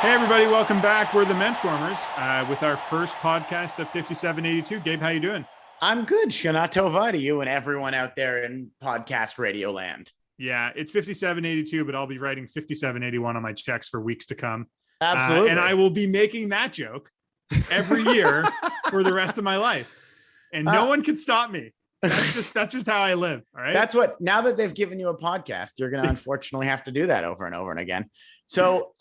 Hey, everybody. Welcome back. We're the Menschwarmers with our first podcast of 5782. Gabe, how you doing? I'm good. Shana Tova to you and everyone out there in podcast radio land. Yeah, it's 5782, but I'll be writing 5781 on my checks for weeks to come. Absolutely. And I will be making that joke every year for the rest of my life. And no one can stop me. That's just how I live. All right. That's what, now that they've given you a podcast, you're going to unfortunately have to do that over and over and again. So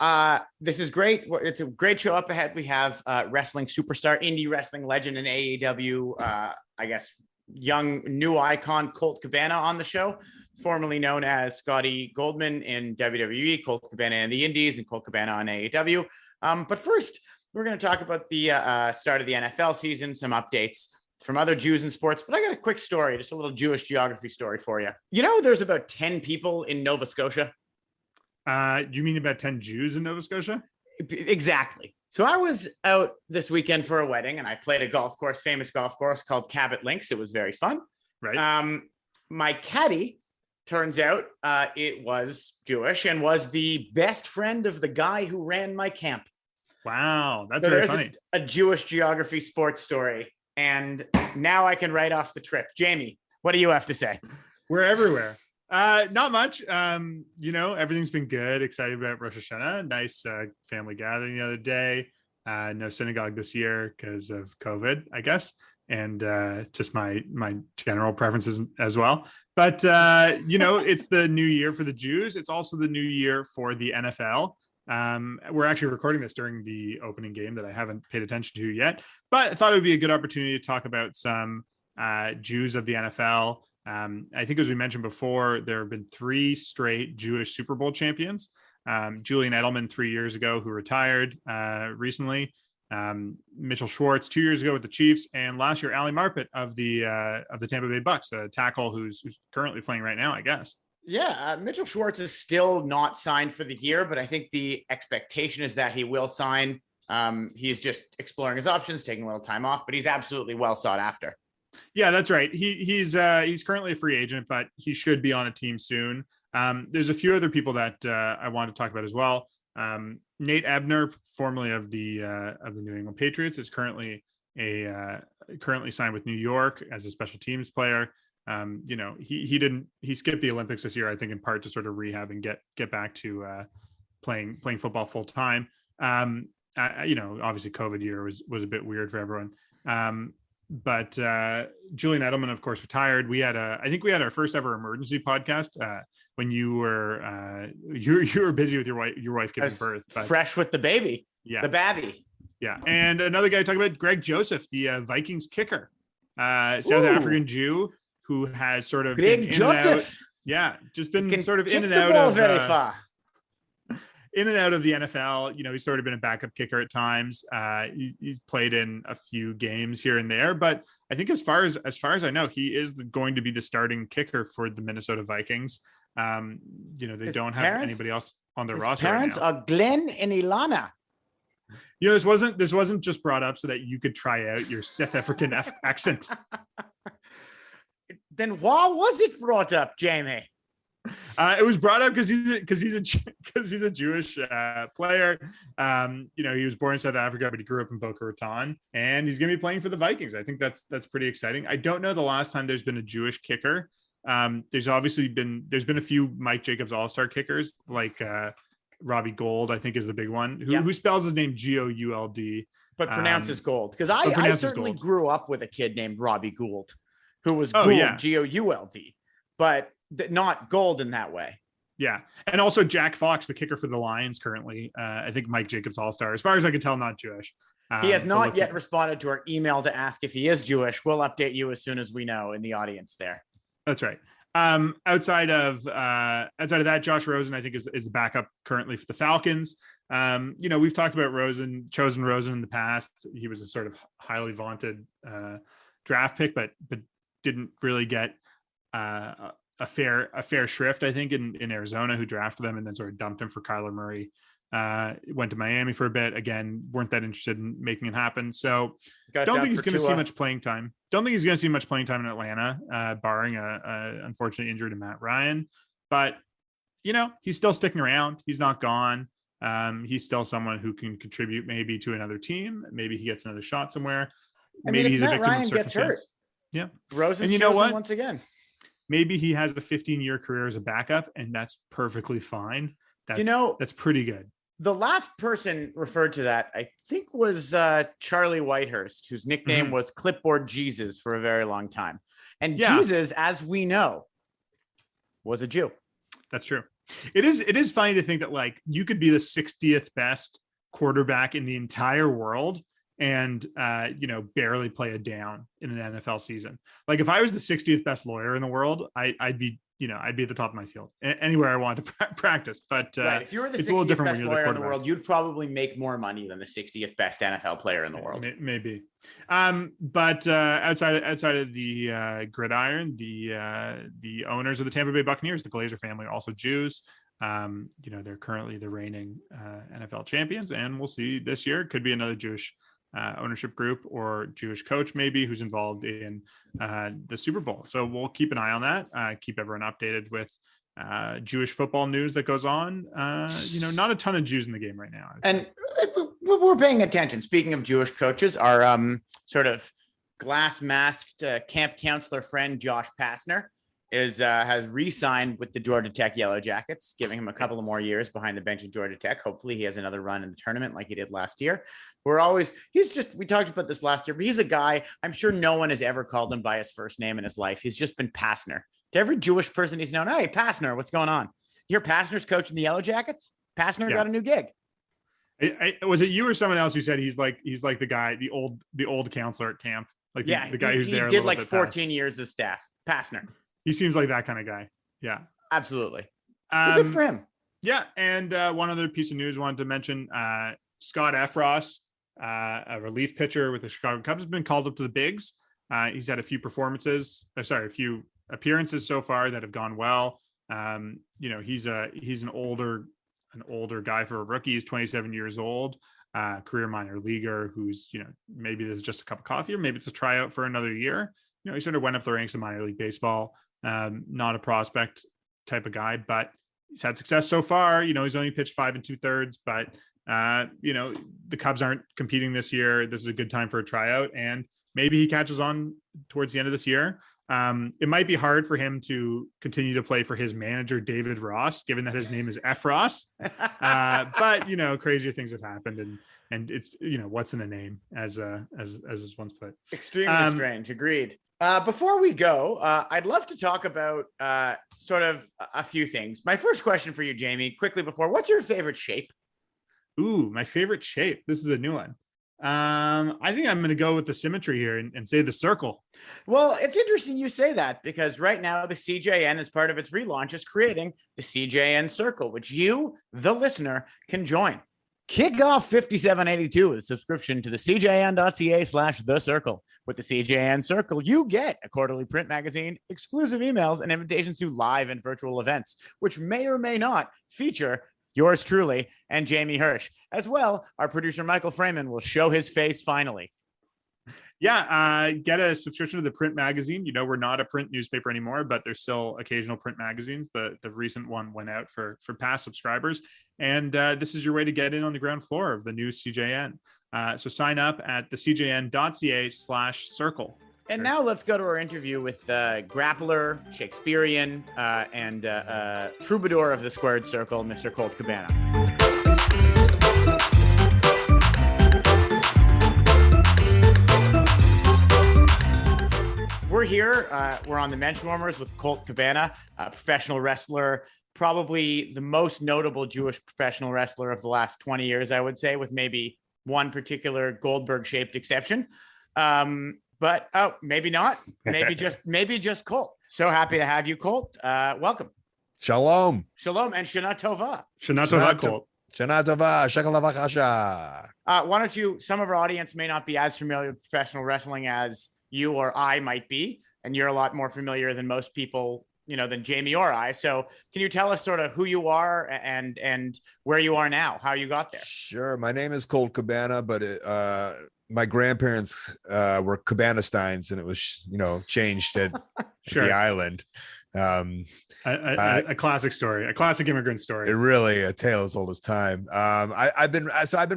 this is great. It's a great show up ahead. We have wrestling superstar, indie wrestling legend in AEW, I guess, young new icon Colt Cabana on the show, formerly known as Scotty Goldman in WWE, Colt Cabana in the Indies, and Colt Cabana on AEW. But first, we're going to talk about the start of the NFL season, some updates from other Jews in sports. But I got a quick story, just a little Jewish geography story for you. You know, there's about 10 people in Nova Scotia. You mean about 10 Jews in Nova Scotia? Exactly. So I was out this weekend for a wedding and I played a golf course, famous golf course called Cabot Links. It was very fun. Right. My caddy, turns out it was Jewish and was the best friend of the guy who ran my camp. Wow. That's very funny. A Jewish geography sports story. And now I can write off the trip. Jamie, what do you have to say? We're everywhere. Not much. You know, everything's been good. Excited about Rosh Hashanah. Nice family gathering the other day. No synagogue this year because of COVID, I guess, and just my general preferences as well. But you know, it's the new year for the Jews. It's also the new year for the NFL. We're actually recording this during the opening game that I haven't paid attention to yet, but I thought it would be a good opportunity to talk about some Jews of the NFL. I think, as we mentioned before, there have been 3 straight Jewish Super Bowl champions. Julian Edelman 3 years ago, who retired recently. Mitchell Schwartz 2 years ago with the Chiefs, and last year Ali Marpet of the Tampa Bay Bucks, a tackle who's currently playing right now, I guess. Yeah, Mitchell Schwartz is still not signed for the year, but I think the expectation is that he will sign. He's just exploring his options, taking a little time off, but he's absolutely well sought after. Yeah, that's right. He's currently a free agent, but he should be on a team soon. There's a few other people that I want to talk about as well. Nate Ebner, formerly of the New England Patriots, is currently signed with New York as a special teams player. You know, he skipped the Olympics this year, I think, in part to sort of rehab and get back to playing football full time. You know, obviously COVID year was a bit weird for everyone. But Julian Edelman, of course, retired. I think we had our first ever emergency podcast when you were busy with your wife giving birth. But, fresh with the baby. Yeah. The babby. Yeah. And another guy talking about Greg Joseph, the Vikings kicker, South African Jew who has sort of Greg Joseph. Just been sort of in and out of very far. In and out of the NFL. You know, he's sort of been a backup kicker at times. He's played in a few games here and there, but I think as far as I know, he is going to be the starting kicker for the Minnesota Vikings. You know, they don't have anybody else on their roster. His parents are Glenn and Ilana. You know, this wasn't just brought up so that you could try out your South African accent. Then why was it brought up, Jamie? It was brought up because he's a Jewish player. You know, he was born in South Africa, but he grew up in Boca Raton, and he's going to be playing for the Vikings. I think that's pretty exciting. I don't know the last time there's been a Jewish kicker. There's been a few Mike Jacobs All-Star kickers, like Robbie Gould, I think, is the big one. Who spells his name Gould, but pronounces Gold. Because I certainly grew up with a kid named Robbie Gould, who was Gould, Gould, but not Gold in that way. Yeah. And also Jack Fox, the kicker for the Lions currently. I think Mike Jacobs All-Star, as far as I can tell, not Jewish. He has not yet responded to our email to ask if he is Jewish. We'll update you as soon as we know in the audience there. That's right. Outside of that, Josh Rosen, I think, is the backup currently for the Falcons. You know, we've talked about chosen Rosen in the past. He was a sort of highly vaunted draft pick, but didn't really get a fair shrift, I think, in Arizona, who drafted them and then sort of dumped him for Kyler Murray. Went to Miami for a bit. Again, weren't that interested in making it happen. So don't think he's going to see much playing time. Don't think he's going to see much playing time in Atlanta, barring a unfortunate injury to Matt Ryan. But, you know, he's still sticking around. He's not gone. He's still someone who can contribute maybe to another team. Maybe he gets another shot somewhere. I Maybe mean, if he's a Matt victim Ryan of gets hurt, circumstance. Yeah. Rosen's And you know chosen what? once again. Maybe he has a 15-year career as a backup, and that's perfectly fine. That's pretty good. The last person referred to that, I think, was Charlie Whitehurst, whose nickname was Clipboard Jesus for a very long time. And Jesus, as we know, was a Jew. That's true. It is funny to think that like you could be the 60th best quarterback in the entire world and barely play a down in an NFL season. Like if I was the 60th best lawyer in the world, I'd be at the top of my field anywhere I want to practice. But right. If you were the 60th best lawyer in the world, you'd probably make more money than the 60th best NFL player in the world. Maybe. But outside of the gridiron, the owners of the Tampa Bay Buccaneers, the Glazer family, are also Jews. They're currently the reigning NFL champions, and we'll see this year. It could be another Jewish ownership group or Jewish coach maybe who's involved in the Super Bowl. So we'll keep an eye on that, keep everyone updated with Jewish football news that goes on. Not a ton of Jews in the game right now. And we're paying attention. Speaking of Jewish coaches, our sort of glass masked camp counselor friend, Josh Pastner, has re-signed with the Georgia Tech Yellow Jackets, giving him a couple of more years behind the bench at Georgia Tech. Hopefully he has another run in the tournament like he did last year. We talked about this last year, but he's a guy, I'm sure no one has ever called him by his first name in his life. He's just been Pastner. To every Jewish person he's known, hey, Pastner, what's going on? You're Pastner's coaching the Yellow Jackets? Pastner got a new gig. Was it you or someone else who said he's like the guy, the old counselor at camp? Like the guy who's there. He did like 14 years of staff. Pastner. He seems like that kind of guy. Yeah, absolutely. So good for him. Yeah. And one other piece of news I wanted to mention, Scott Efros, a relief pitcher with the Chicago Cubs, has been called up to the bigs. He's had a few appearances so far that have gone well. He's an older guy for a rookie. He's 27 years old, career minor leaguer who's, maybe this is just a cup of coffee or maybe it's a tryout for another year. He sort of went up the ranks of minor league baseball. Not a prospect type of guy, but he's had success so far. He's only pitched 5 2/3, but the Cubs aren't competing this year. This is a good time for a tryout, and maybe he catches on towards the end of this year. It might be hard for him to continue to play for his manager, David Ross, given that his name is F. Ross. But crazier things have happened, and it's what's in a name, as was once put. Extremely strange. Agreed. Before we go, I'd love to talk about sort of a few things. My first question for you, Jamie, quickly what's your favorite shape? Ooh, my favorite shape. This is a new one. I think I'm going to go with the symmetry here and say the circle. Well, it's interesting you say that because right now the CJN, as part of its relaunch, is creating the CJN Circle, which you, the listener, can join. Kick off 5782 with a subscription to the cjn.ca/the circle. With the CJN Circle, you get a quarterly print magazine, exclusive emails, and invitations to live and virtual events, which may or may not feature yours truly and Jamie Hirsch. As well, our producer Michael Freeman will show his face finally. Yeah, get a subscription to the print magazine. We're not a print newspaper anymore, but there's still occasional print magazines. The recent one went out for past subscribers, and this is your way to get in on the ground floor of the new CJN. So sign up at thecjn.ca/circle. And now let's go to our interview with grappler, Shakespearean, and troubadour of the squared circle, Mr. Colt Cabana. We're here. We're on the Benchwarmers with Colt Cabana, a professional wrestler, probably the most notable Jewish professional wrestler of the last 20 years, I would say, with maybe one particular Goldberg-shaped exception. But maybe not. Maybe just Colt. So happy to have you, Colt. Welcome. Shalom. Shalom and Shana Tova. Shana Tova, Colt. Shana Tova. Shakalavakasha. Why don't you? Some of our audience may not be as familiar with professional wrestling as you or I might be, and you're a lot more familiar than most people, than Jamie or I. So can you tell us sort of who you are and where you are now, how you got there? Sure. My name is Colt Cabana, but my grandparents were Cabana Steins, and it was, changed at the island. A classic story, a classic immigrant story. It really a tale as old as time. I've been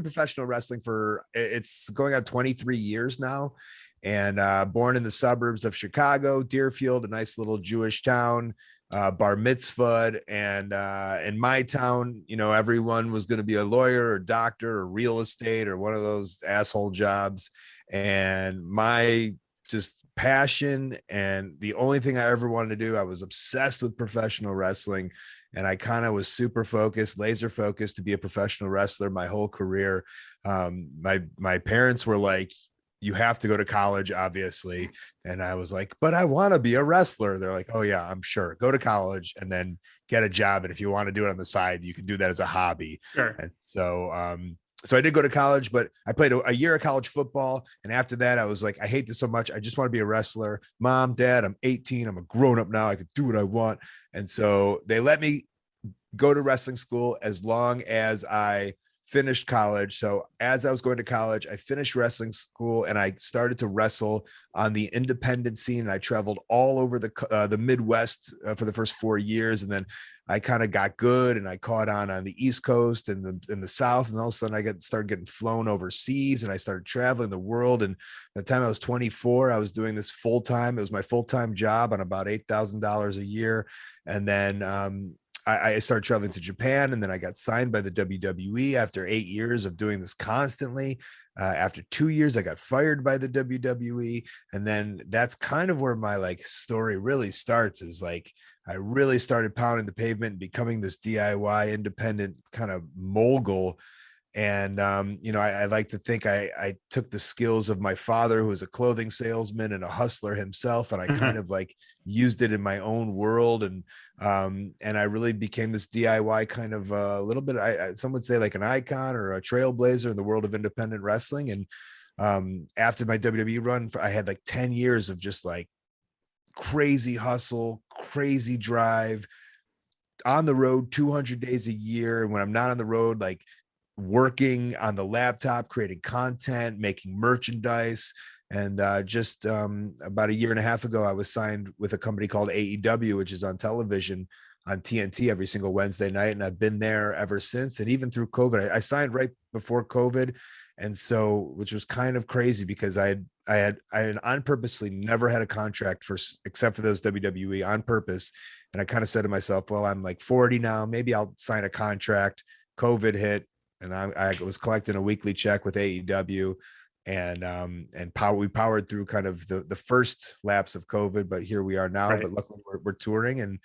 professional wrestling for it's going on 23 years now, and born in the suburbs of Chicago, Deerfield, a nice little Jewish town, bar mitzvahed, and in my town, everyone was going to be a lawyer or doctor or real estate or one of those asshole jobs, and my just passion and the only thing I ever wanted to do, I was obsessed with professional wrestling, and I kind of was super focused, laser focused to be a professional wrestler my whole career. My parents were like, you have to go to college, obviously. And I was like, but I want to be a wrestler. They're like, oh yeah, I'm sure. Go to college and then get a job. And if you want to do it on the side, you can do that as a hobby. Sure. And so I did go to college, but I played a year of college football. And after that, I was like, I hate this so much. I just want to be a wrestler. Mom, Dad, I'm 18. I'm a grown up now. I could do what I want. And so they let me go to wrestling school as long as I finished college. So as I was going to college, I finished wrestling school and I started to wrestle on the independent scene. And I traveled all over the Midwest for the first 4 years. And then I kind of got good and I caught on the East Coast and in the South. And all of a sudden I started getting flown overseas and I started traveling the world. And by the time I was 24, I was doing this full time. It was my full-time job on about $8,000 a year. And then, I started traveling to Japan, and then I got signed by the WWE after 8 years of doing this constantly. After 2 years, I got fired by the WWE. And then that's kind of where my story really starts, is I really started pounding the pavement and becoming this DIY independent kind of mogul. And, I like to think I took the skills of my father, who was a clothing salesman and a hustler himself, and I kind of used it in my own world. And I really became this DIY kind of a little bit, some would say like an icon or a trailblazer in the world of independent wrestling. And after my WWE run, I had 10 years of just crazy hustle, crazy drive, on the road 200 days a year. And when I'm not on the road, working on the laptop, creating content, making merchandise. And just about a year and a half ago, I was signed with a company called AEW, which is on television on TNT every single Wednesday night. And I've been there ever since. And even through COVID, I signed right before COVID. And so, which was kind of crazy because I had on purposely never had a contract except for those WWE on purpose. And I kind of said to myself, well, I'm 40 now, maybe I'll sign a contract. COVID hit. And I was collecting a weekly check with AEW, and we powered through kind of the first lapse of COVID, but here we are now. Right. But luckily we're touring, and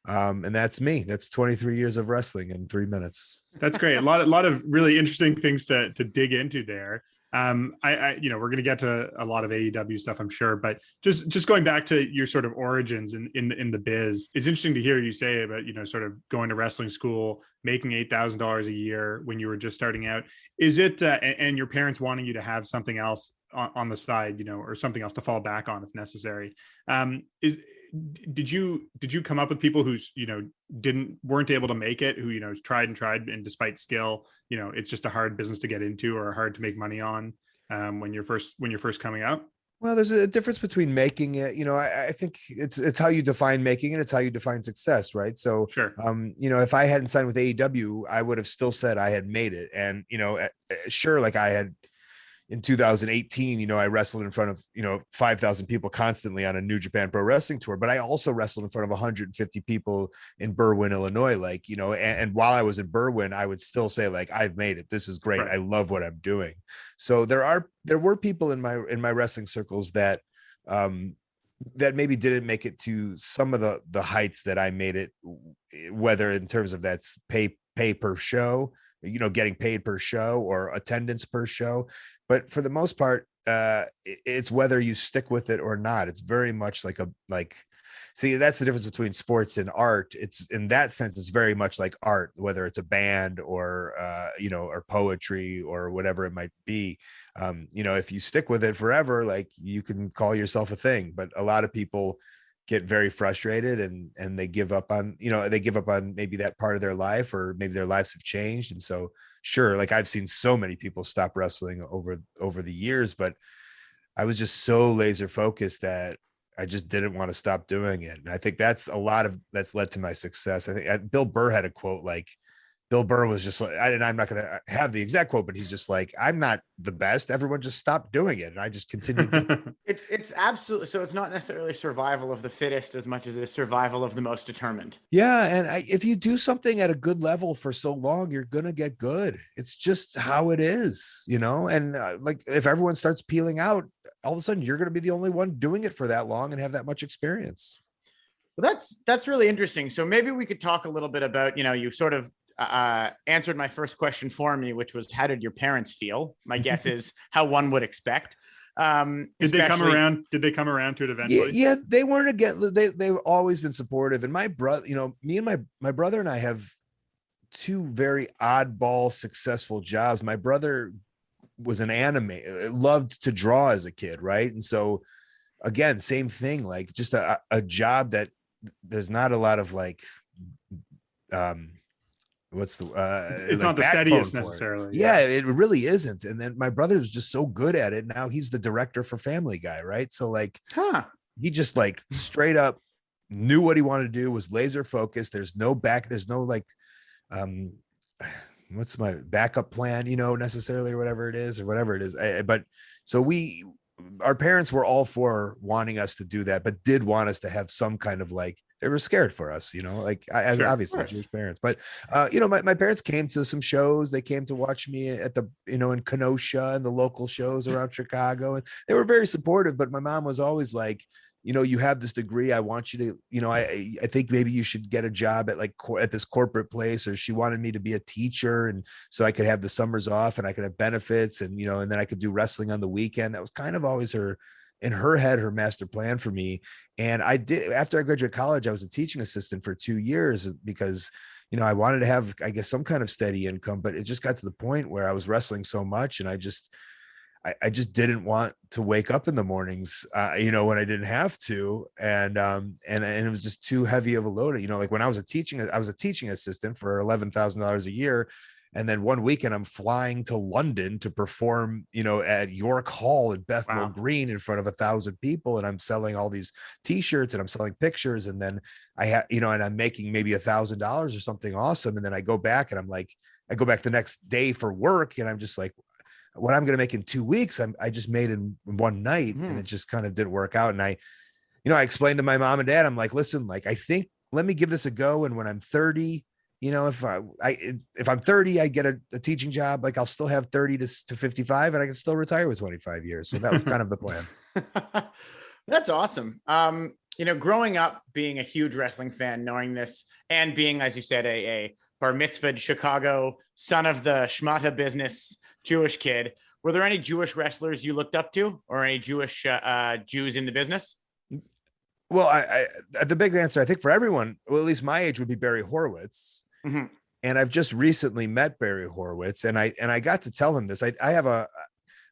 that's me. That's 23 years of wrestling in 3 minutes. That's great. A lot of really interesting things to dig into there. We're going to get to a lot of AEW stuff, I'm sure, but just going back to your sort of origins in the biz, it's interesting to hear you say about, sort of going to wrestling school, making $8,000 a year when you were just starting out. Is it, and your parents wanting you to have something else on the side, or something else to fall back on if necessary? Did you come up with people who's, weren't able to make it, who, tried and despite skill, it's just a hard business to get into or hard to make money on when you're first coming out? Well, there's a difference between making it. I think it's how you define making it. It's how you define success, right? So, sure. If I hadn't signed with AEW, I would have still said I had made it. And, sure, I had in 2018, I wrestled in front of, 5,000 people constantly on a New Japan Pro Wrestling tour, but I also wrestled in front of 150 people in Berwyn, Illinois. And while I was in Berwyn, I would still say I've made it. This is great. Right. I love what I'm doing. So there were people in my wrestling circles that maybe didn't make it to some of the heights that I made it, whether in terms of that's pay per show, getting paid per show or attendance per show. But for the most part, it's whether you stick with it or not. It's very much see, that's the difference between sports and art. It's in that sense, it's very much like art, whether it's a band or, or poetry or whatever it might be. If you stick with it forever, you can call yourself a thing. But a lot of people get very frustrated and they give up on, maybe that part of their life, or maybe their lives have changed. And so, sure, I've seen so many people stop wrestling over the years, but I was just so laser focused that I just didn't want to stop doing it. And I think that's that's led to my success. I think Bill Burr had a quote like, Bill Burr was just like, and I'm not going to have the exact quote, but he's just like, I'm not the best. Everyone just stopped doing it. And I just continued. It's absolutely, so it's not necessarily survival of the fittest as much as it is survival of the most determined. Yeah. And if you do something at a good level for so long, you're going to get good. It's just how it is, and like if everyone starts peeling out, all of a sudden you're going to be the only one doing it for that long and have that much experience. Well, that's really interesting. So maybe we could talk a little bit about, you sort of answered my first question for me, which was, how did your parents feel? My guess is how one would expect. Did they come around to it eventually? Yeah, they weren't they've always been supportive. And my brother, me and my brother and I have two very oddball successful jobs. My brother was an loved to draw as a kid, right? And so again, same thing, like just a job that there's not a lot of like it's like not the steadiest necessarily. Yeah, it really isn't. And then my brother was just so good at it. Now he's the director for Family Guy, right? So like he just like straight up knew what he wanted to do, was laser focused. There's no like what's my backup plan, necessarily, or whatever it is. But so our parents were all for wanting us to do that, but did want us to have some kind of like, they were scared for us, like as sure, obviously Jewish parents. But my parents came to some shows. They came to watch me at the in Kenosha and the local shows around Chicago, and they were very supportive. But my mom was always like, you have this degree, I want you to, I think maybe you should get a job at at this corporate place. Or she wanted me to be a teacher, and so I could have the summers off and I could have benefits, and and then I could do wrestling on the weekend. That was kind of always in her head, her master plan for me. And I did, after I graduated college, I was a teaching assistant for 2 years because, I wanted to have, I guess, some kind of steady income, but it just got to the point where I was wrestling so much, and I just didn't want to wake up in the mornings, when I didn't have to. And it was just too heavy of a load. Like when I was a teaching assistant for $11,000 a year. And then one weekend I'm flying to London to perform, at York Hall in Bethnal Green in front of 1,000 people. And I'm selling all these t-shirts and I'm selling pictures. And then and I'm making maybe $1,000 or something awesome. And then I go back and I go back the next day for work. And I'm just like, what I'm going to make in 2 weeks, I just made in one night. And it just kind of didn't work out. And I explained to my mom and dad, I'm like, listen, like, I think, let me give this a go. And when I'm 30, if I'm 30, I get a teaching job, like I'll still have 30 to 55 and I can still retire with 25 years. So that was kind of the plan. That's awesome. Growing up, being a huge wrestling fan, knowing this, and being, as you said, a bar mitzvahed Chicago son of the schmata business Jewish kid, were there any Jewish wrestlers you looked up to, or any Jewish Jews in the business? Well, I the big answer, I think, for everyone, well, at least my age, would be Barry Horowitz. Mm-hmm. And I've just recently met Barry Horowitz, and I got to tell him this. I have a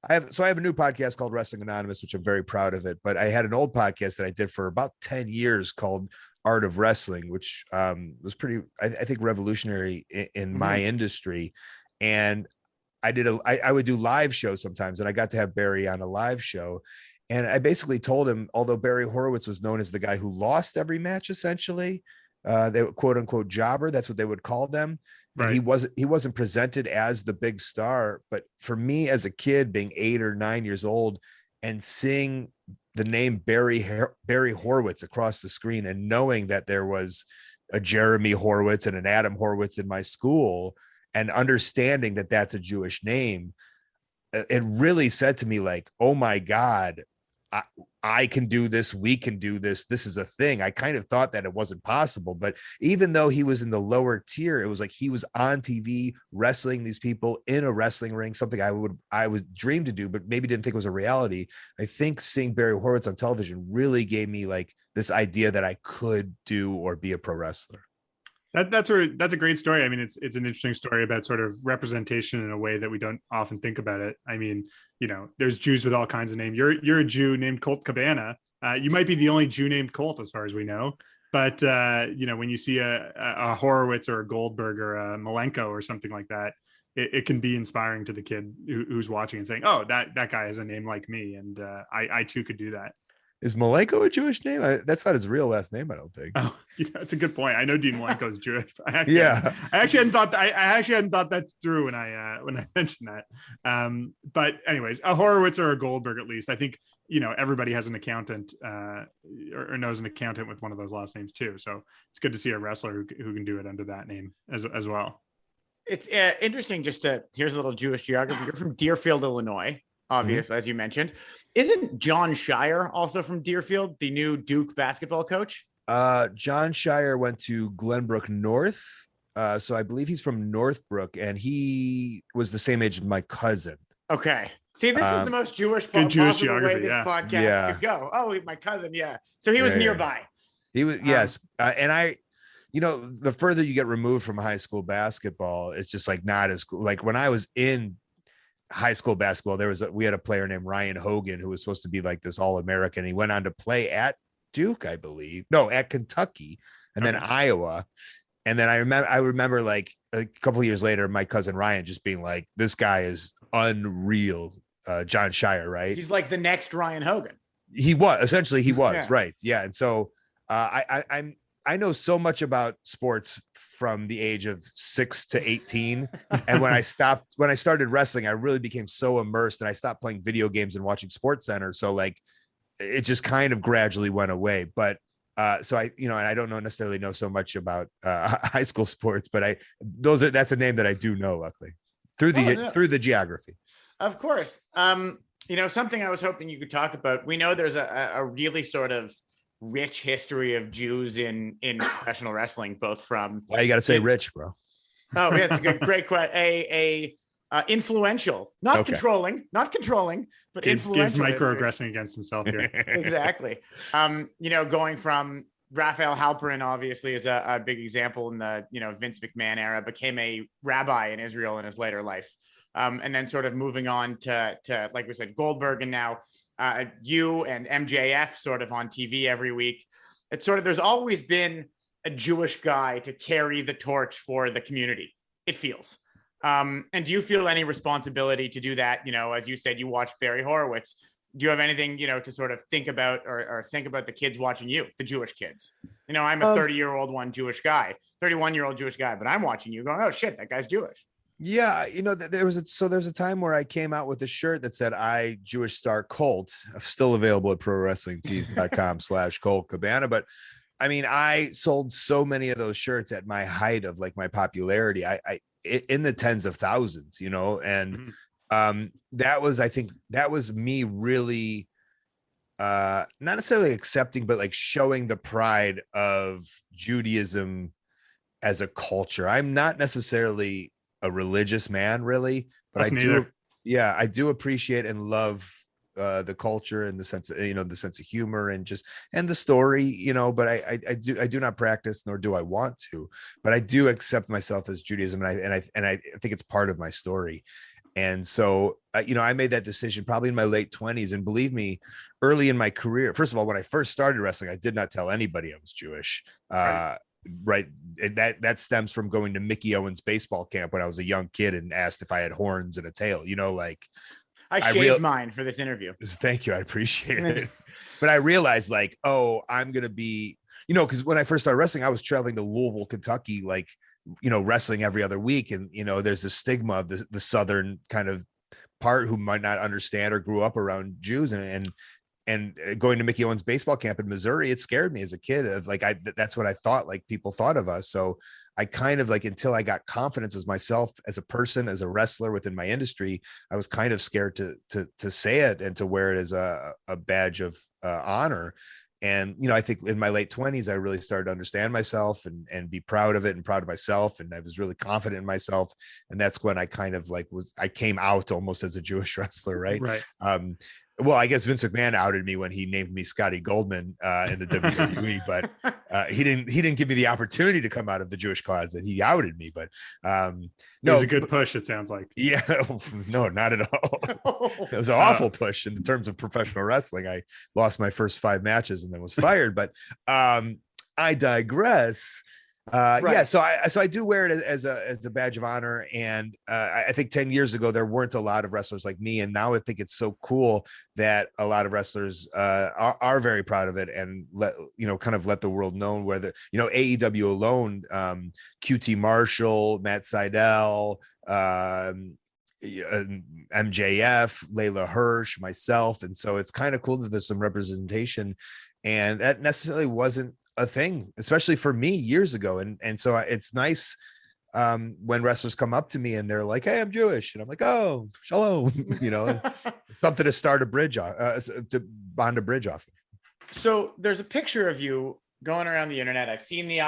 new podcast called Wrestling Anonymous, which I'm very proud of it. But I had an old podcast that I did for about 10 years called Art of Wrestling, which was pretty, I think, revolutionary in my industry. And I would do live shows sometimes, and I got to have Barry on a live show. And I basically told him, although Barry Horowitz was known as the guy who lost every match, essentially, they were quote unquote jobber, that's what they would call them. And right. he wasn't presented as the big star. But for me as a kid, being 8 or 9 years old and seeing the name Barry Horowitz across the screen, and knowing that there was a Jeremy Horowitz and an Adam Horowitz in my school, and understanding that that's a Jewish name, it really said to me, like, oh my God, I can do this. We can do this. This is a thing. I kind of thought that it wasn't possible, but even though he was in the lower tier, it was like he was on TV wrestling these people in a wrestling ring, something I would dream to do, but maybe didn't think was a reality. I think seeing Barry Horowitz on television really gave me like this idea that I could do or be a pro wrestler. That's a great story. I mean, it's an interesting story about sort of representation in a way that we don't often think about it. I mean, there's Jews with all kinds of names. You're a Jew named Colt Cabana. You might be the only Jew named Colt, as far as we know. But when you see a Horowitz or a Goldberg or a Malenko or something like that, it can be inspiring to the kid who's watching and saying, "Oh, that guy has a name like me, and I too could do that." Is Malenko a Jewish name? That's not his real last name, I don't think. Oh, yeah, that's a good point. I know Dean Malenko is Jewish. I actually hadn't thought that through when I mentioned that. But anyways, a Horowitz or a Goldberg, at least I think everybody has an accountant or knows an accountant with one of those last names too. So it's good to see a wrestler who can do it under that name as well. It's interesting. Here's a little Jewish geography. You're from Deerfield, Illinois. Obviously, as you mentioned. Isn't John Shire also from Deerfield, the new Duke basketball coach? John Shire went to Glenbrook North. So I believe he's from Northbrook, and he was the same age as my cousin. Okay. See, this is the most Jewish way this podcast could go. Oh, my cousin. Yeah. So he was nearby. He was, yes. And I, the further you get removed from high school basketball, it's just like not as cool. Like when I was in high school basketball, we had a player named Ryan Hogan who was supposed to be like this All-American. He went on to play at Duke, I believe. No, at Kentucky, and then Iowa. And then I remember like a couple of years later, my cousin Ryan just being like, "This guy is unreal." John Shire, right? He's like the next Ryan Hogan. He was right. Yeah, and so I know so much about sports from the age of 6 to 18. And when I started wrestling, I really became so immersed, and I stopped playing video games and watching Sports Center. So like, it just kind of gradually went away. But so I, and I don't necessarily know so much about high school sports, but that's a name that I do know, luckily through the geography. Of course. Something I was hoping you could talk about. We know there's a really sort of rich history of Jews in professional wrestling, both from. Why you got to say rich, bro? Oh, yeah, it's a great question. Influential, not controlling, but influential. Gabe's microaggressing against himself here. Exactly. Going from Raphael Halperin, obviously, is a big example in the Vince McMahon era, became a rabbi in Israel in his later life. And then sort of moving on to like we said, Goldberg, and now you and MJF sort of on TV every week. It's sort of, there's always been a Jewish guy to carry the torch for the community, it feels. And do you feel any responsibility to do that? As you said, you watched Barry Horowitz. Do you have anything, to sort of think about or think about the kids watching you, the Jewish kids? I'm a 31-year-old Jewish guy, but I'm watching you going, oh shit, that guy's Jewish. Yeah, there's a time where I came out with a shirt that said "I Jewish Star Colt," still available at prowrestlingtees.com/Colt Cabana. But I mean, I sold so many of those shirts at my height of like my popularity, I in the tens of thousands, and that was me really not necessarily accepting, but like showing the pride of Judaism as a culture. I'm not necessarily a religious man, really, but I do appreciate and love the culture and the sense of, the sense of humor and the story, but I do not practice, nor do I want to, but I do accept myself as Judaism, and I think it's part of my story. And so, I made that decision probably in my late 20s. And believe me, early in my career, first of all, when I first started wrestling, I did not tell anybody I was Jewish. Right. And that stems from going to Mickey Owens baseball camp when I was a young kid and asked if I had horns and a tail, I shaved mine for this interview. Thank you. I appreciate it. But I realized like, I'm going to be, because when I first started wrestling, I was traveling to Louisville, Kentucky, like, wrestling every other week. And, there's a stigma of the Southern kind of part who might not understand or grew up around Jews, and going to Mickey Owens baseball camp in Missouri, it scared me as a kid of like, that's what I thought, like people thought of us. So I kind of like, until I got confidence as myself, as a person, as a wrestler within my industry, I was kind of scared to say it and to wear it as a badge of honor. And, I think in my late 20s, I really started to understand myself and be proud of it and proud of myself. And I was really confident in myself. And that's when I kind of like I came out almost as a Jewish wrestler. Right. Well, I guess Vince McMahon outed me when he named me Scotty Goldman in the WWE, but he didn't give me the opportunity to come out of the Jewish closet. He outed me, but no, it was a good push. It sounds like. Yeah, no, not at all. It was an awful push in terms of professional wrestling. I lost my first 5 matches and then was fired, but I digress. Yeah, so I do wear it as a badge of honor, and I think 10 years ago there weren't a lot of wrestlers like me, and now I think it's so cool that a lot of wrestlers are very proud of it and kind of let the world know. Whether AEW alone, QT Marshall, Matt Sydal, MJF, Layla Hirsch, myself, and so it's kind of cool that there's some representation, and that necessarily wasn't a thing, especially for me years ago. And so it's nice when wrestlers come up to me and they're like, "Hey, I'm Jewish," and I'm like, "Oh, shalom," something to start a bridge off, to bond a bridge off of. So there's a picture of you going around the internet. I've seen the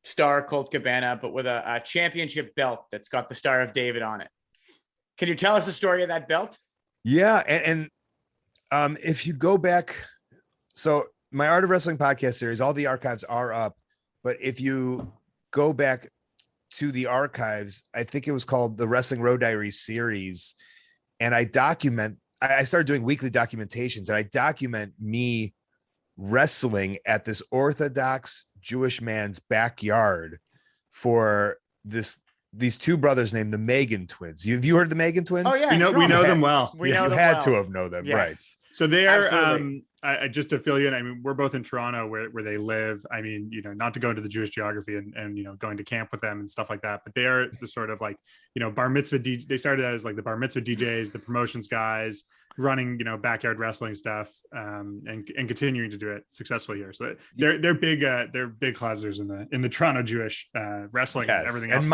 star Colt Cabana, but with a championship belt that's got the Star of David on it. Can you tell us the story of that belt? Yeah, and if you go back, so my Art of Wrestling podcast series, all the archives are up, but if you go back to the archives, I think it was called the Wrestling Road Diaries series, and I started doing weekly documentations, and I document me wrestling at this Orthodox Jewish man's backyard for these two brothers named the Megan twins. Have you heard of the Megan twins? Oh yeah, we know them well. We know them had well. to have known them, Yes. right? So they are, I just to fill you in, I mean, we're both in Toronto where they live. I mean, not to go into the Jewish geography and going to camp with them and stuff like that, but they are the sort of like, bar mitzvah DJ. They started out as like the bar mitzvah DJs, the promotions guys, running, backyard wrestling stuff, and continuing to do it successfully here. So they're big closeters in the Toronto Jewish wrestling, yes. and everything else.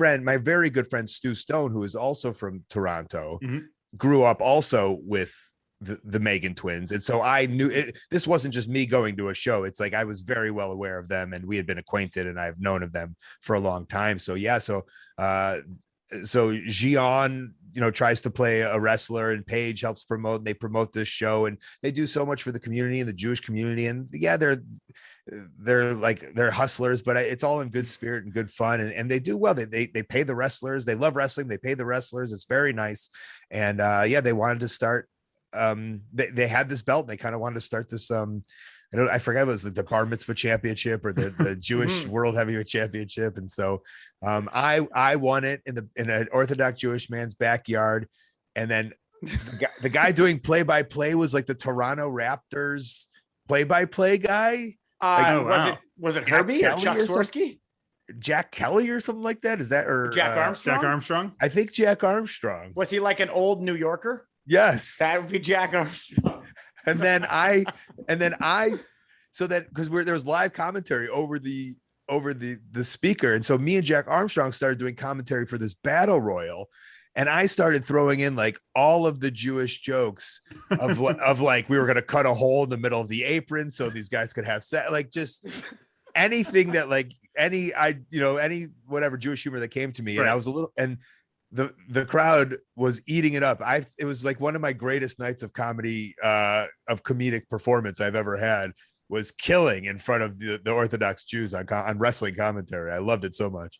And my very good friend Stu Stone, who is also from Toronto, mm-hmm. grew up also with the Megan twins, and so I knew it. This wasn't just me going to a show. It's like I was very well aware of them, and we had been acquainted, and I've known of them for a long time. So yeah, so Gian tries to play a wrestler, and Paige helps promote, and they promote this show, and they do so much for the community and the Jewish community. And yeah, they're hustlers, but it's all in good spirit and good fun, and they do well. They pay the wrestlers. They love wrestling. They pay the wrestlers. It's very nice. And they wanted to start. They had this belt. They kind of wanted to start this. I forgot, it was the Bar Mitzvah Championship or the Jewish World Heavyweight Championship, and so I won it in an Orthodox Jewish man's backyard, and then the guy doing play-by-play was like the Toronto Raptors play-by-play guy. Was it Herbie or Chuck Swirsky? Jack Kelly or something like that? Is that or Jack Armstrong? Jack Armstrong? I think Jack Armstrong. Was he like an old New Yorker? Yes, that would be Jack Armstrong. and then so that because there was live commentary over the speaker, and so me and Jack Armstrong started doing commentary for this battle royal, and I started throwing in like all of the Jewish jokes of like we were going to cut a hole in the middle of the apron so these guys could have sex, like just anything that like any whatever Jewish humor that came to me, right. And I was a little and. The crowd was eating it up. It was like one of my greatest nights of comedy, of comedic performance I've ever had, was killing in front of the Orthodox Jews on wrestling commentary. I loved it so much.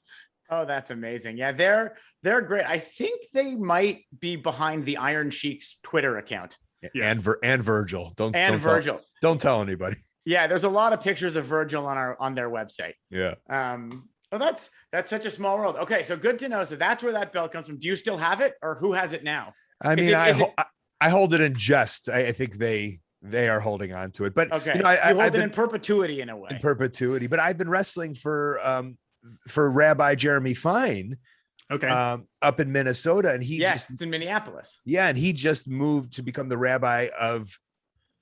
Oh, that's amazing. Yeah, they're great. I think they might be behind the Iron Sheik's Twitter account. Yes. And Virgil. Don't tell anybody. Yeah, there's a lot of pictures of Virgil on their website. Yeah. Oh, that's such a small world. Okay, so good to know. So that's where that belt comes from. Do you still have it, or who has it now? I mean, I hold it in jest. I think they are holding on to it, but okay, I hold it in perpetuity in a way. In perpetuity, but I've been wrestling for Rabbi Jeremy Fine, okay, up in Minnesota, and it's in Minneapolis. Yeah, and he just moved to become the rabbi of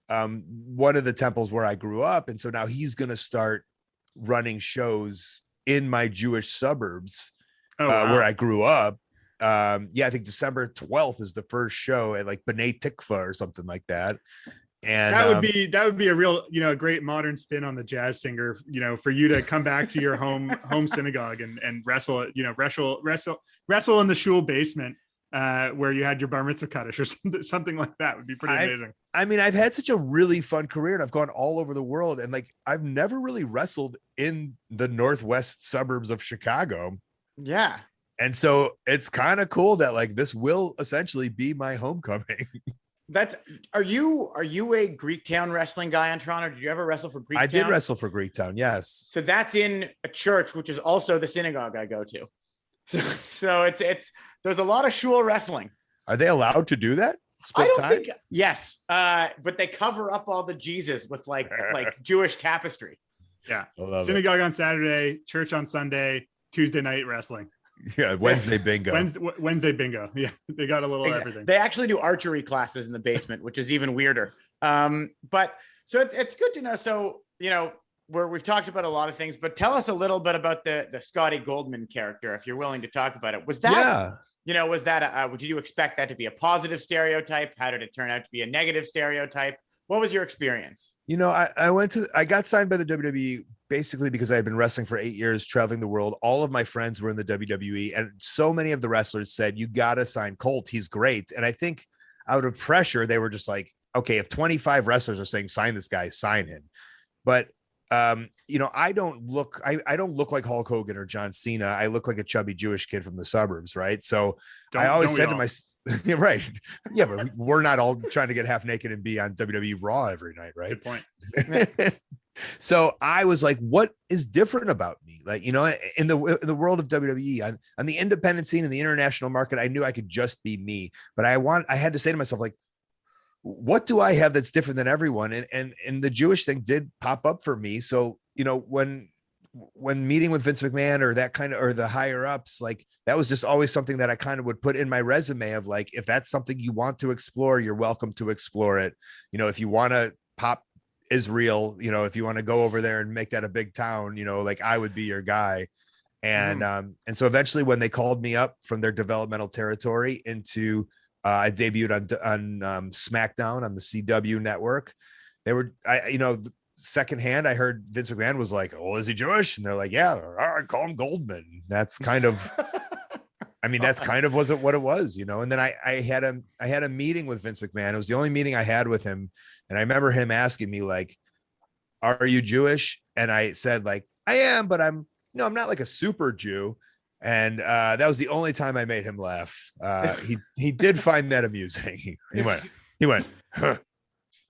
one of the temples where I grew up, and so now he's going to start running shows in my Jewish suburbs where I grew up. I think December 12th is the first show at like B'nai Tikva or something like that. And that would be a real, a great modern spin on the jazz singer, for you to come back to your home synagogue and wrestle in the shul basement where you had your bar mitzvah kaddish or something like that would be pretty amazing. I mean, I've had such a really fun career, and I've gone all over the world, and like I've never really wrestled in the northwest suburbs of Chicago. And so it's kind of cool that like this will essentially be my homecoming. Are you a Greektown wrestling guy in Toronto? Did you ever wrestle for Greektown? I did wrestle for Greektown, yes. So that's in a church, which is also the synagogue I go to. So it's there's a lot of shul wrestling. Are they allowed to do that? I don't think yes. But they cover up all the Jesus with like Jewish tapestry. Yeah. Synagogue on Saturday, church on Sunday, Tuesday night wrestling. Yeah, Wednesday bingo. Wednesday bingo. Yeah, they got a little everything. They actually do archery classes in the basement, which is even weirder. But so it's good to know. So, you know, we've talked about a lot of things, but tell us a little bit about the Scotty Goldman character, if you're willing to talk about it. Was that, you know, would you expect that to be a positive stereotype? How did it turn out to be a negative stereotype? What was your experience? You know, I got signed by the WWE basically because I had been wrestling for 8 years, traveling the world. All of my friends were in the WWE, and so many of the wrestlers said, you got to sign Colt. He's great. And I think out of pressure, they were just like, okay, if 25 wrestlers are saying, sign this guy, sign him. But you know, I don't look like Hulk Hogan or John Cena. I look like a chubby Jewish kid from the suburbs, right? So I always said to myself, yeah, right. Yeah, but we're not all trying to get half naked and be on WWE Raw every night, right? Good point. So I was like, what is different about me? Like, you know, in the world of WWE, on the independent scene in the international market, I knew I could just be me. But I had to say to myself, like, what do I have that's different than everyone? And the Jewish thing did pop up for me. So, you know, when meeting with Vince McMahon or that kind of, or the higher ups, like that was just always something that I kind of would put in my resume of like, if that's something you want to explore, you're welcome to explore it. You know, if you want to pop Israel, you know, if you want to go over there and make that a big town, you know, like I would be your guy. And, and so eventually when they called me up from their developmental territory into, I debuted on SmackDown on the CW network. They were, you know, secondhand, I heard Vince McMahon was like, "Oh, is he Jewish?" And they're like, "Yeah, all right, call him Goldman." That's kind of, I mean, that's kind of wasn't what it was, you know. And then I had a meeting with Vince McMahon. It was the only meeting I had with him, and I remember him asking me like, "Are you Jewish?" And I said like, "I am, but I'm not like a super Jew." And that was the only time I made him laugh. He did find that amusing. He went, huh.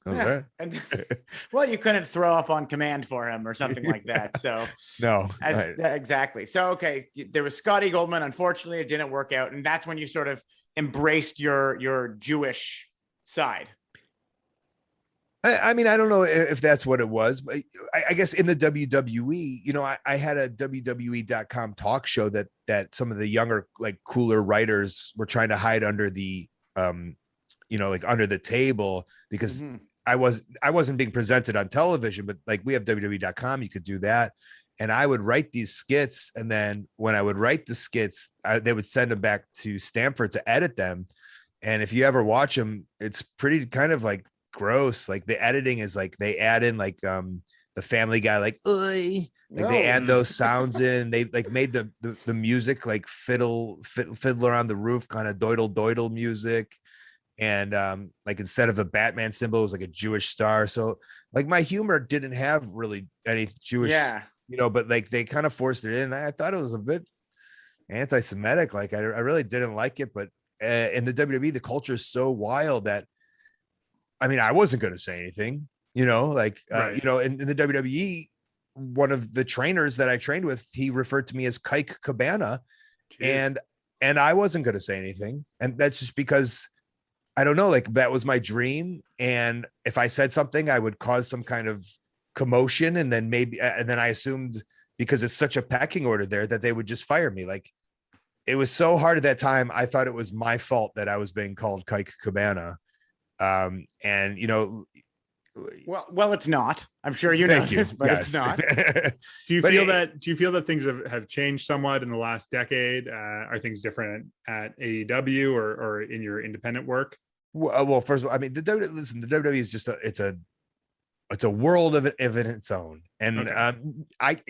Yeah. And, well, you couldn't throw up on command for him or something like that. So no, exactly. So, okay. There was Scotty Goldman. Unfortunately, it didn't work out. And that's when you sort of embraced your Jewish side. I mean, I don't know if that's what it was, but I guess in the WWE, you know, I had a WWE.com talk show that some of the younger, like cooler writers were trying to hide under the, you know, like under the table because I wasn't being presented on television, but like we have WWE.com, you could do that. And I would write these skits. And then when I would write the skits, they would send them back to Stanford to edit them. And if you ever watch them, it's pretty kind of like gross. Like the editing is like they add in like the Family Guy, like, Oy! Like they add those sounds in. They like made the music like Fiddler on the Roof kind of doidle music. And like instead of a Batman symbol, it was like a Jewish star. So like my humor didn't have really any Jewish, you know, but like they kind of forced it in. I thought it was a bit anti-Semitic. Like I really didn't like it, but in the WWE, the culture is so wild that, I mean, I wasn't going to say anything, you know, like, you know, in the WWE, one of the trainers that I trained with, he referred to me as Colt Cabana. Jeez. And I wasn't going to say anything. And that's just because I don't know, like that was my dream. And if I said something, I would cause some kind of commotion. And then I assumed because it's such a pecking order there that they would just fire me. Like it was so hard at that time. I thought it was my fault that I was being called Colt Cabana. And you know, well, it's not. I'm sure you know this, but it's not. Do you feel that things have changed somewhat in the last decade? Are things different at AEW or in your independent work? Well, first of all, I mean, the WWE is just it's a world of its own. And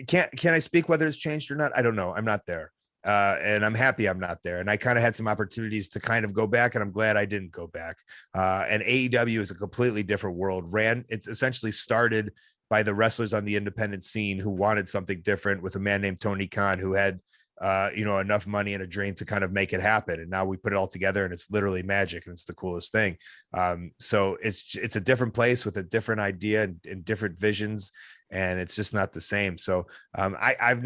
can I speak whether it's changed or not? I don't know. I'm not there. And I'm happy I'm not there. And I kind of had some opportunities to kind of go back, and I'm glad I didn't go back. And AEW is a completely different world. It's essentially started by the wrestlers on the independent scene who wanted something different, with a man named Tony Khan, who had enough money in a drain to kind of make it happen. And now we put it all together and it's literally magic and it's the coolest thing. So it's a different place with a different idea and different visions, and it's just not the same. So I've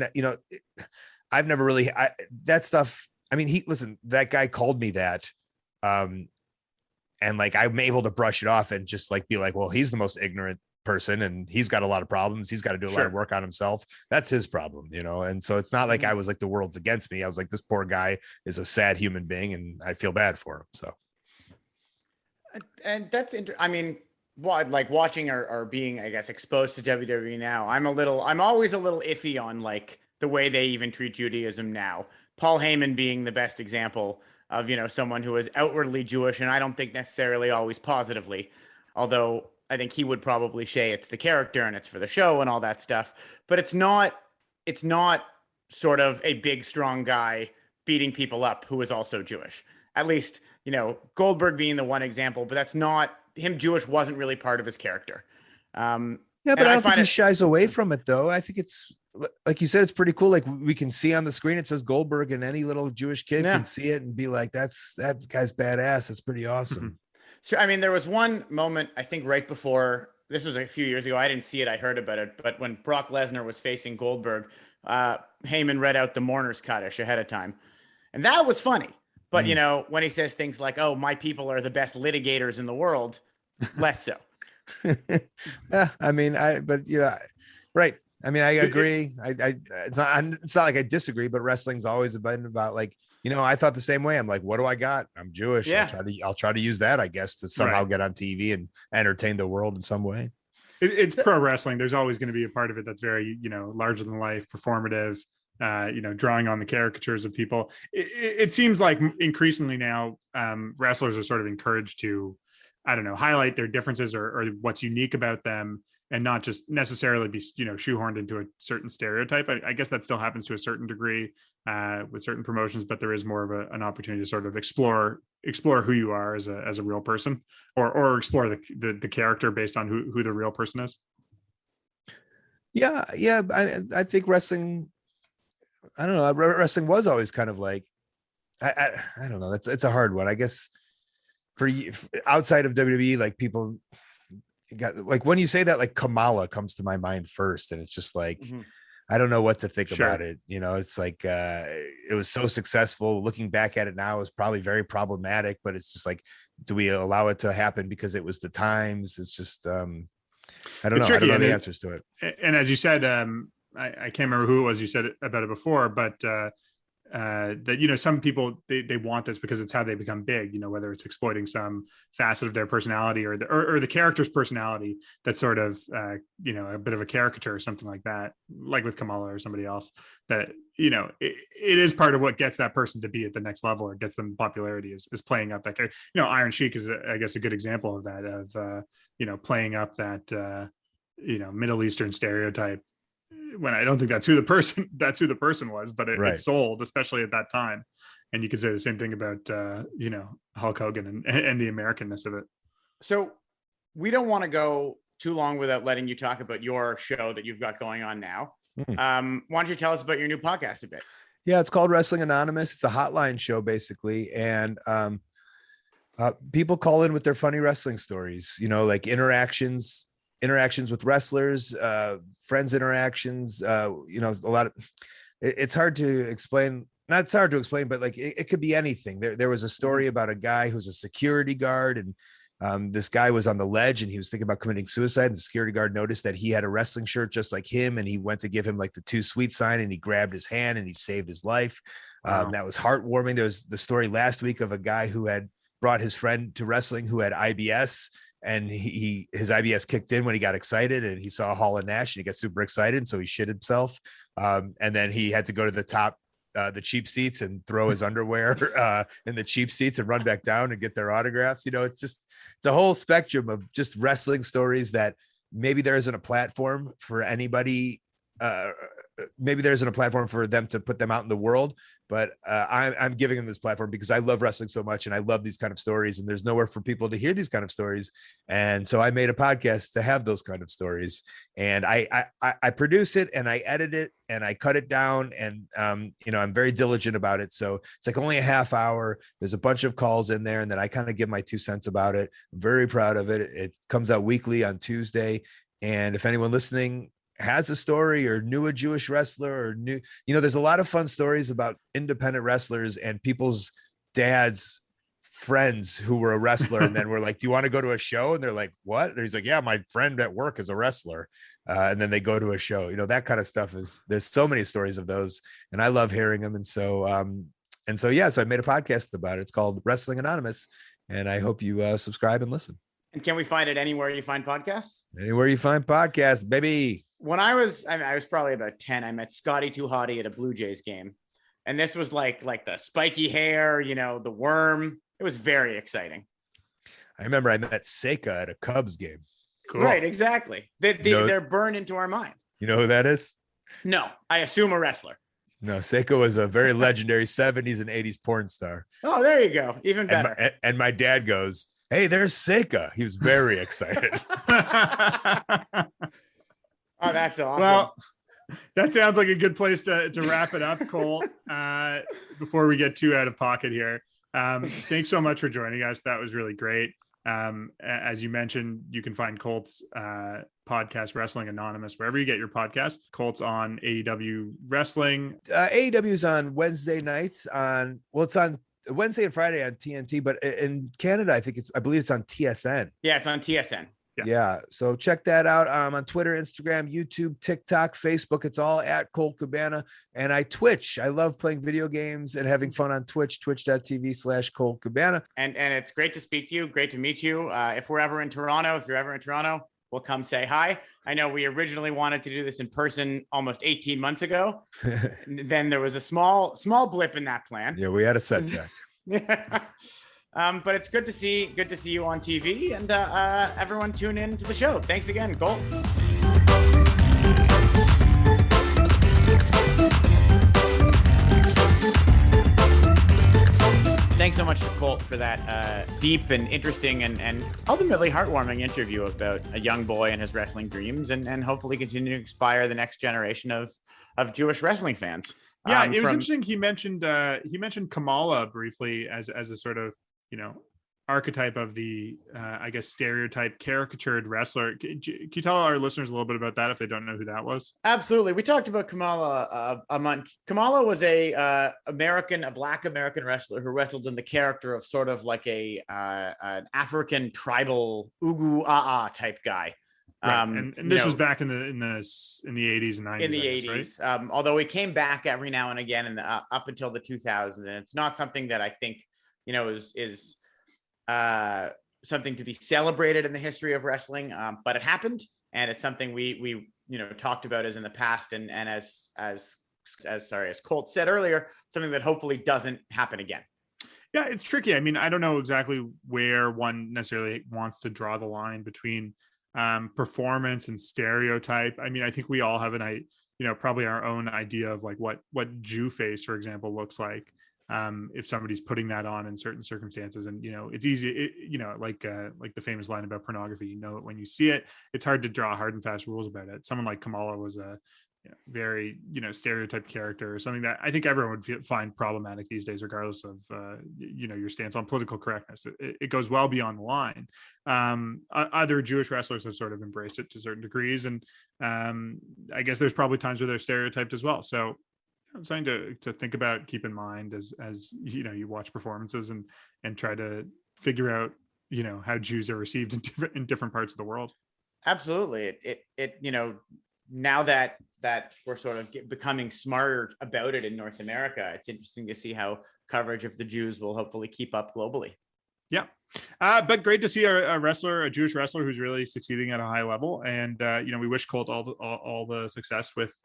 never really, that stuff. I mean, that guy called me that. And like, I'm able to brush it off and just like, be like, well, he's the most ignorant person and he's got a lot of problems. He's got to do a lot of work on himself. That's his problem, And so it's not like I was like, the world's against me. I was like, this poor guy is a sad human being and I feel bad for him. So. And that's I mean, what, like watching or being, I guess, exposed to WWE now, I'm always a little iffy on like the way they even treat Judaism now. Paul Heyman being the best example of, someone who is outwardly Jewish, and I don't think necessarily always positively, although I think he would probably say it's the character and it's for the show and all that stuff. But it's not sort of a big, strong guy beating people up who is also Jewish. At least, Goldberg being the one example, but that's not him. Jewish wasn't really part of his character. Yeah, but I don't think he shies away from it, though. I think it's, like you said, it's pretty cool. Like we can see on the screen, it says Goldberg, and any little Jewish kid can see it and be like, that guy's badass. That's pretty awesome. Mm-hmm. So, I mean, there was one moment, I think right before, this was a few years ago, I didn't see it, I heard about it, but when Brock Lesnar was facing Goldberg, Heyman read out the mourner's Kaddish ahead of time. And that was funny. But, when he says things like, oh, my people are the best litigators in the world, less so. Yeah, I mean, right. I mean, I agree. It's not like I disagree, but wrestling's always been about like, I thought the same way. I'm like, what do I got? I'm Jewish. Yeah. I'll try to use that, I guess, to somehow get on TV and entertain the world in some way. It's pro wrestling. There's always going to be a part of it that's very, larger than life, performative, drawing on the caricatures of people. It seems like increasingly now wrestlers are sort of encouraged to, I don't know, highlight their differences or what's unique about them, and not just necessarily be, shoehorned into a certain stereotype. I guess that still happens to a certain degree with certain promotions, but there is more of an opportunity to sort of explore who you are as a real person, or explore the character based on who the real person is. Yeah. I think wrestling, I don't know. Wrestling was always kind of like, I don't know. It's a hard one, I guess. For outside of WWE, like people got, like when you say that, like Kamala comes to my mind first, and it's just like, I don't know what to think about it. It's like it was so successful. Looking back at it now, is probably very problematic, but it's just like, do we allow it to happen because it was the times? It's just I don't know. I don't know the answers to it. And as you said, I can't remember who it was you said about it before, but that some people they want this because it's how they become big, whether it's exploiting some facet of their personality or the character's personality that's sort of a bit of a caricature or something like that, like with Kamala or somebody else, that it is part of what gets that person to be at the next level or gets them popularity is playing up that character. Iron Sheik is I guess a good example of that, of playing up that Middle Eastern stereotype, when I don't think that's who the person was, but it sold, especially at that time. And you could say the same thing about Hulk Hogan and the Americanness of it. So we don't want to go too long without letting you talk about your show that you've got going on now. Why don't you tell us about your new podcast a bit? Yeah, it's called Wrestling Anonymous. It's a hotline show basically, and people call in with their funny wrestling stories, like interactions with wrestlers, friends interactions, a lot of, it's hard to explain. Not it's hard to explain, but like it could be anything. There was a story about a guy who's a security guard, and this guy was on the ledge and he was thinking about committing suicide. And the security guard noticed that he had a wrestling shirt just like him, and he went to give him like the too sweet sign, and he grabbed his hand and he saved his life. Wow. That was heartwarming. There was the story last week of a guy who had brought his friend to wrestling who had IBS. And his IBS kicked in when he got excited, and he saw Hall and Nash, and he got super excited. So he shit himself. And then he had to go to the top, the cheap seats, and throw his underwear in the cheap seats and run back down and get their autographs. It's a whole spectrum of just wrestling stories that maybe there isn't a platform for anybody. Maybe there isn't a platform for them to put them out in the world, but I'm giving him this platform because I love wrestling so much and I love these kind of stories, and there's nowhere for people to hear these kind of stories. And so I made a podcast to have those kind of stories, and I produce it and I edit it and I cut it down, and I'm very diligent about it. So it's like only a half hour. There's a bunch of calls in there, and then I kind of give my 2 cents about it. I'm very proud of it. It comes out weekly on Tuesday. And if anyone listening has a story or knew a Jewish wrestler or there's a lot of fun stories about independent wrestlers and people's dads' friends who were a wrestler. And then we're like, do you want to go to a show? And they're like, what? And he's like, yeah, my friend at work is a wrestler. And then they go to a show, that kind of stuff there's so many stories of those, and I love hearing them. And so I made a podcast about it. It's called Wrestling Anonymous, and I hope you subscribe and listen. And can we find it anywhere you find podcasts? Anywhere you find podcasts, baby. When I was probably about 10, I met Scotty Too Hottie at a Blue Jays game. And this was like the spiky hair, the worm. It was very exciting. I remember I met Seika at a Cubs game. Cool. Right, exactly. They're burned into our mind. You know who that is? No, I assume a wrestler. No, Seika was a very legendary 70s and 80s porn star. Oh, there you go. Even better. And my dad goes, hey, there's Seika. He was very excited. Oh, that's awesome. Well, that sounds like a good place to wrap it up, Colt, before we get too out of pocket here. Thanks so much for joining us. That was really great. As you mentioned, you can find Colt's podcast, Wrestling Anonymous, wherever you get your podcast. Colt's on AEW Wrestling. AEW is on Wednesday nights it's on Wednesday and Friday on TNT, but in Canada, I believe it's on TSN. Yeah, it's on TSN. Yeah. So check that out. On Twitter, Instagram, YouTube, TikTok, Facebook. It's all at Colt Cabana. And I Twitch. I love playing video games and having fun on Twitch, twitch.tv/Colt Cabana. And it's great to speak to you. Great to meet you. If you're ever in Toronto, we'll come say hi. I know we originally wanted to do this in person almost 18 months ago. Then there was a small blip in that plan. Yeah, we had a setback. But it's good to see you on TV, and everyone tune in to the show. Thanks again, Colt. Thanks so much to Colt for that deep and interesting and ultimately heartwarming interview about a young boy and his wrestling dreams, and hopefully continue to inspire the next generation of Jewish wrestling fans. Yeah, it was interesting. He mentioned Kamala briefly as a sort of archetype of the I guess stereotype caricatured wrestler. Can you tell our listeners a little bit about that if they don't know who that was? Absolutely. We talked about Kamala a month. Kamala was a Black American wrestler who wrestled in the character of sort of like an African tribal ugu type guy. Right. And this was back in the 80s and 90s. In the 80s, right? Although he came back every now and again up until the 2000s, and it's not something that I think is something to be celebrated in the history of wrestling, but it happened, and it's something we talked about as in the past, and as Colt said earlier, something that hopefully doesn't happen again. Yeah, it's tricky. I mean, I don't know exactly where one necessarily wants to draw the line between performance and stereotype. I mean, I think we all have probably our own idea of like what Jew face, for example, looks like. If somebody's putting that on in certain circumstances, and it's easy, like the famous line about pornography, it when you see it. It's hard to draw hard and fast rules about it. Someone like Kamala was a very stereotyped character, or something that I think everyone would find problematic these days, regardless of your stance on political correctness. It goes well beyond the line. Other Jewish wrestlers have sort of embraced it to certain degrees, and I guess there's probably times where they're stereotyped as well. So something to think about, keep in mind as you watch performances and try to figure out how Jews are received in different parts of the world. Absolutely. It now that we're sort of becoming smarter about it in North America, it's interesting to see how coverage of the Jews will hopefully keep up globally. Yeah. But great to see a Jewish wrestler who's really succeeding at a high level, and we wish Colt all the success with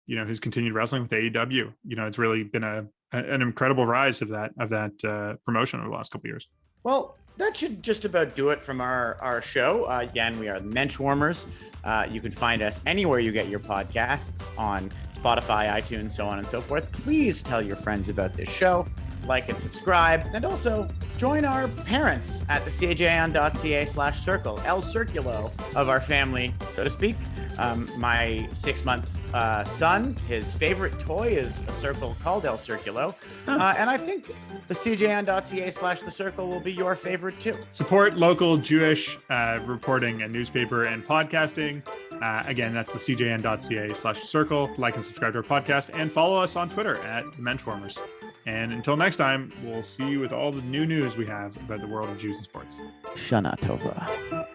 his continued wrestling with AEW. It's really been an incredible rise of that promotion over the last couple of years. Well, that should just about do it from our show. Again, we are the Mensch Warmers. You can find us anywhere you get your podcasts, on Spotify, iTunes, so on and so forth. Please tell your friends about this show, like and subscribe, and also join our parents at the cajon.ca/circle, El Circulo of our family, so to speak. My 6-month son, his favorite toy is a circle called El Circulo. And I think the cajon.ca/the circle will be your favorite too. Support local Jewish reporting and newspaper and podcasting. Again, that's the cjn.ca/circle. Like and subscribe to our podcast and follow us on Twitter at the Menschwarmers. And until next time, we'll see you with all the new news we have about the world of Jews and sports. Shana Tova.